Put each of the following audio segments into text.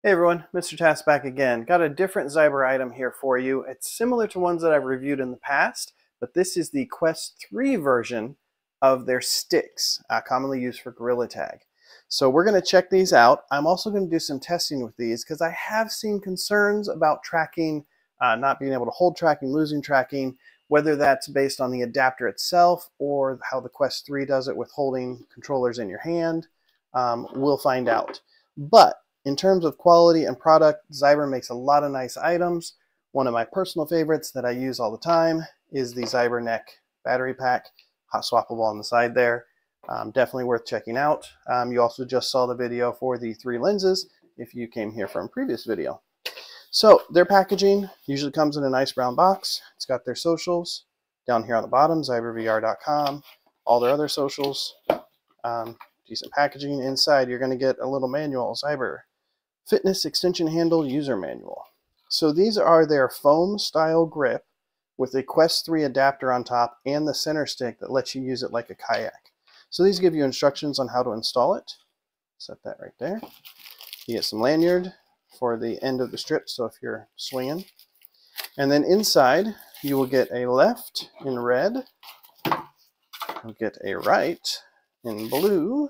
Hey everyone, MrTass back again. Got a different Zyber item here for you. It's similar to ones that I've reviewed in the past, but this is the Quest 3 version of their sticks, commonly used for gorilla tag. So we're going to check these out. I'm also going to do some testing with these because I have seen concerns about tracking, not being able to hold tracking, losing tracking, whether that's based on the adapter itself or how the Quest 3 does it with holding controllers in your hand. We'll find out. But in terms of quality and product, Zyber makes a lot of nice items. One of my personal favorites that I use all the time is the Zyber Neck battery pack, hot swappable on the side there. Definitely worth checking out. You also just saw the video for the 3 lenses if you came here from a previous video. So their packaging usually comes in a nice brown box. It's got their socials down here on the bottom, ZyberVR.com, all their other socials. Decent packaging. Inside you're going to get a little manual, Zyber Fitness Extension Handle User Manual. So these are their foam style grip with a Quest 3 adapter on top and the center stick that lets you use it like a kayak. So these give you instructions on how to install it. Set that right there. You get some lanyard for the end of the strip, so if you're swinging. And then inside you will get a left in red, you'll get a right in blue.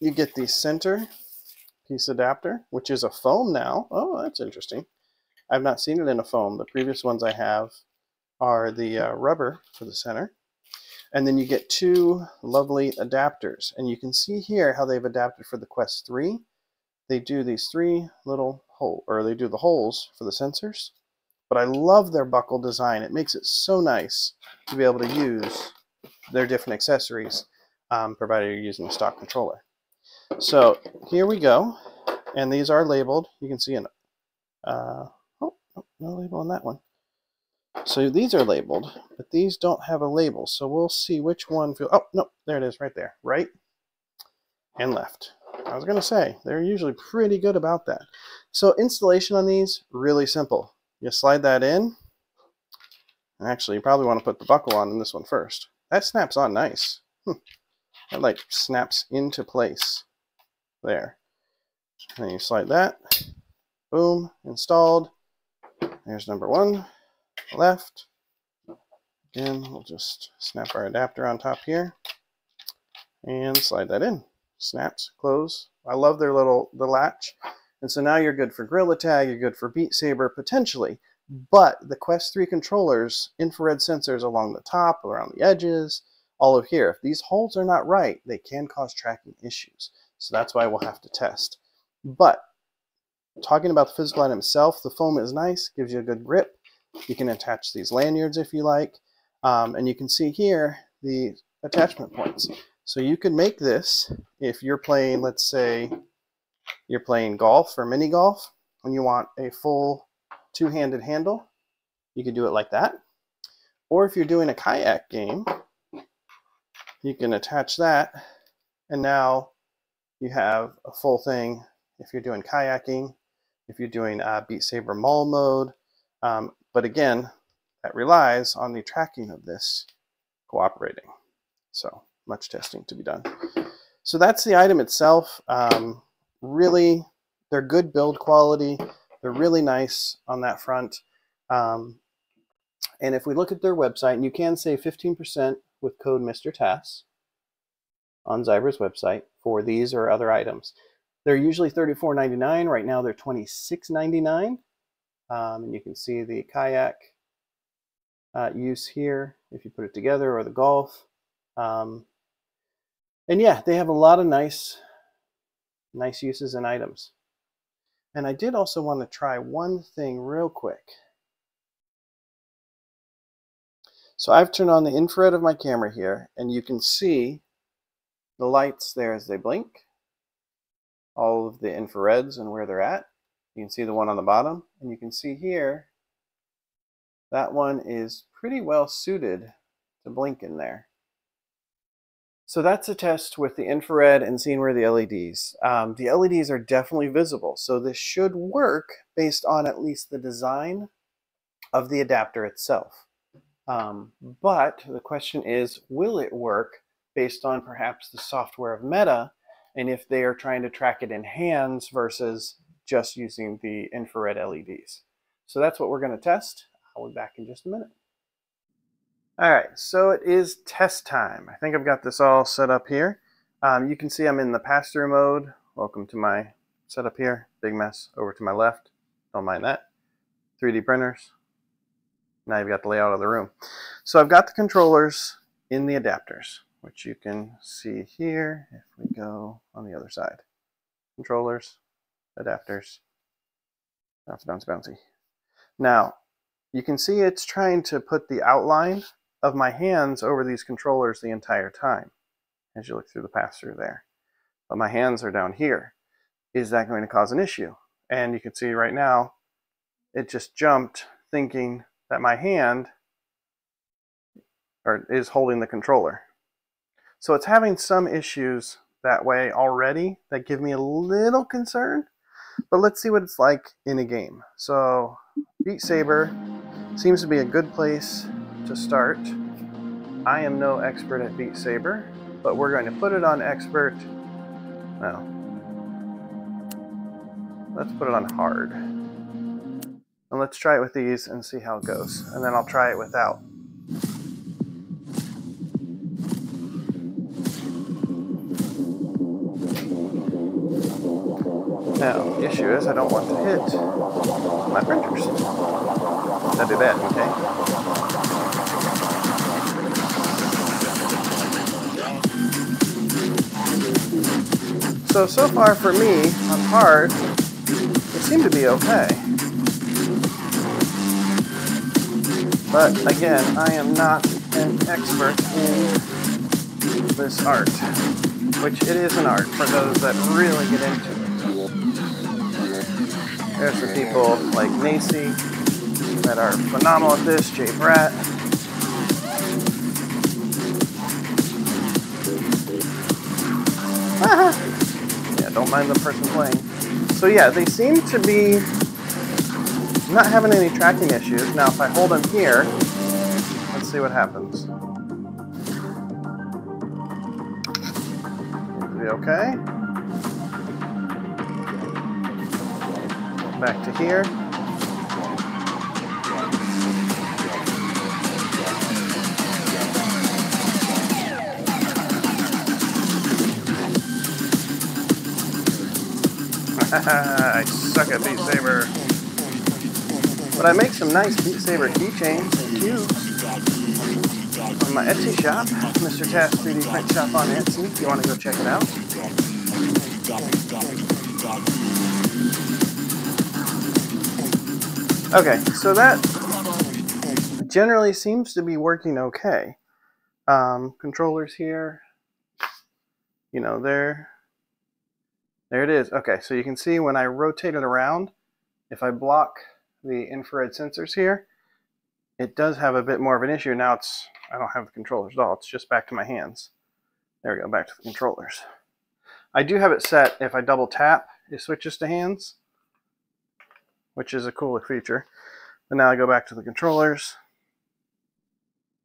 You get the center piece adapter, which is a foam now. Oh, that's interesting. I've not seen it in a foam. The previous ones I have are the rubber for the center. And then you get 2 lovely adapters. And you can see here how they've adapted for the Quest 3. They do these 3 little holes, or they do the holes for the sensors. But I love their buckle design. It makes it so nice to be able to use their different accessories, provided you're using a stock controller. So here we go, and these are labeled. You can see no label on that one. So these are labeled, but these don't have a label. So we'll see which one. Oh no, there it is, right there, right and left. I was gonna say they're usually pretty good about that. So installation on these really simple. You slide that in. Actually, you probably want to put the buckle on in this one first. That snaps on nice. That like snaps into place. There. And you slide that. Boom. Installed. There's number 1. Left. Again, we'll just snap our adapter on top here. And slide that in. Snaps. Close. I love their the latch. And so now you're good for gorilla tag. You're good for Beat Saber, potentially. But the Quest 3 controllers, infrared sensors along the top, around the edges, all of here. If these holes are not right, they can cause tracking issues. So that's why we'll have to test. But talking about the physical item itself, the foam is nice, gives you a good grip. You can attach these lanyards if you like. And you can see here the attachment points. So you could make this if you're playing, let's say, you're playing golf or mini golf, and you want a full 2-handed handle. You could do it like that. Or if you're doing a kayak game, you can attach that, and now you have a full thing if you're doing kayaking, if you're doing Beat Saber mall mode. But again, that relies on the tracking of this cooperating. So much testing to be done. So that's the item itself. Really, they're good build quality. They're really nice on that front. And if we look at their website, and you can save 15% with code MrTass on Zyber's website for these or other items. They're usually $34.99. Right now they're $26.99. And you can see the kayak use here if you put it together, or the golf. And yeah, they have a lot of nice uses and items. And I did also want to try one thing real quick. So I've turned on the infrared of my camera here, and you can see the lights there as they blink. All of the infrareds and where they're at. You can see the one on the bottom, and you can see here that one is pretty well suited to blink in there. So that's a test with the infrared and seeing where the LEDs. The LEDs are definitely visible, so this should work based on at least the design of the adapter itself. But the question is, will it work based on perhaps the software of Meta and if they are trying to track it in hands versus just using the infrared LEDs. So that's what we're going to test. I'll be back in just a minute. All right, so it is test time. I think I've got this all set up here. You can see I'm in the pass-through mode. Welcome to my setup here. Big mess over to my left. Don't mind that. 3D printers. Now you've got the layout of the room. So I've got the controllers in the adapters, which you can see here if we go on the other side. Controllers, adapters, bouncy, bouncy, bouncy. Now, you can see it's trying to put the outline of my hands over these controllers the entire time, as you look through the pass-through there. But my hands are down here. Is that going to cause an issue? And you can see right now, it just jumped thinking that my hand is holding the controller. So it's having some issues that way already that give me a little concern, but let's see what it's like in a game. So Beat Saber seems to be a good place to start. I am no expert at Beat Saber, but we're going to put it on expert. No. Let's put it on hard. And let's try it with these and see how it goes. And then I'll try it without. Now, the issue is I don't want to hit my printers. That'd be bad, okay? So far for me, on hard, it seemed to be okay. But again, I am not an expert in this art, which it is an art for those that really get into it. There's some people like Nacy that are phenomenal at this, Jay Bratt. Yeah, don't mind the person playing. So yeah, they seem to be not having any tracking issues. Now if I hold them here, let's see what happens. Seems to be okay. Back to here. I suck at Beat Saber. But I make some nice Beat Saber keychains and cubes on my Etsy shop, MrTass 3D Print Shop on Etsy, if you want to go check it out. Okay, so that generally seems to be working okay. Controllers here, you know, there it is. Okay, so you can see when I rotate it around, if I block the infrared sensors here, it does have a bit more of an issue. Now I don't have the controllers at all. It's just back to my hands. There we go, back to the controllers. I do have it set, if I double tap, it switches to hands, which is a cool feature. And now I go back to the controllers.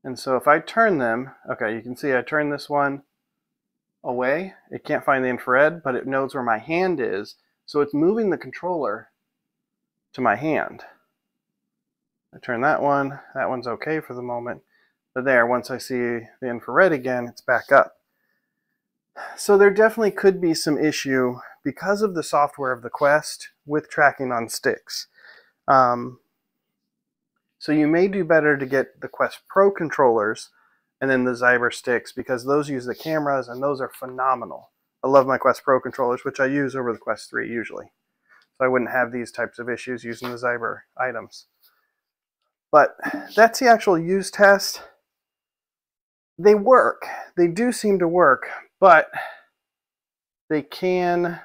And so if I turn them, okay, you can see I turn this one away. It can't find the infrared, but it knows where my hand is. So it's moving the controller to my hand. I turn that one's okay for the moment. But there, once I see the infrared again, it's back up. So there definitely could be some issue because of the software of the Quest with tracking on sticks. So you may do better to get the Quest Pro controllers and then the Zyber sticks, because those use the cameras and those are phenomenal. I love my Quest Pro controllers, which I use over the Quest 3 usually. So I wouldn't have these types of issues using the Zyber items. But that's the actual use test. They work. They do seem to work, but they can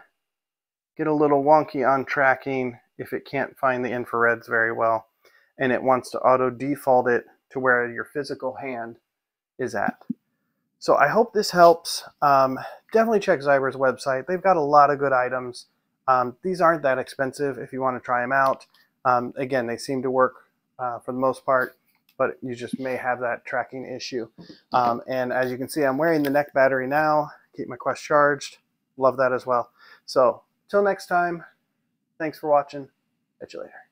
get a little wonky on tracking if it can't find the infrareds very well, and it wants to auto default it to where your physical hand is at. So I hope this helps. Definitely check Zyber's website. They've got a lot of good items. These aren't that expensive if you want to try them out. Again, they seem to work for the most part, but you just may have that tracking issue. And as you can see, I'm wearing the neck battery now, keep my Quest charged. love that as well. So till next time, thanks for watching. Catch you later.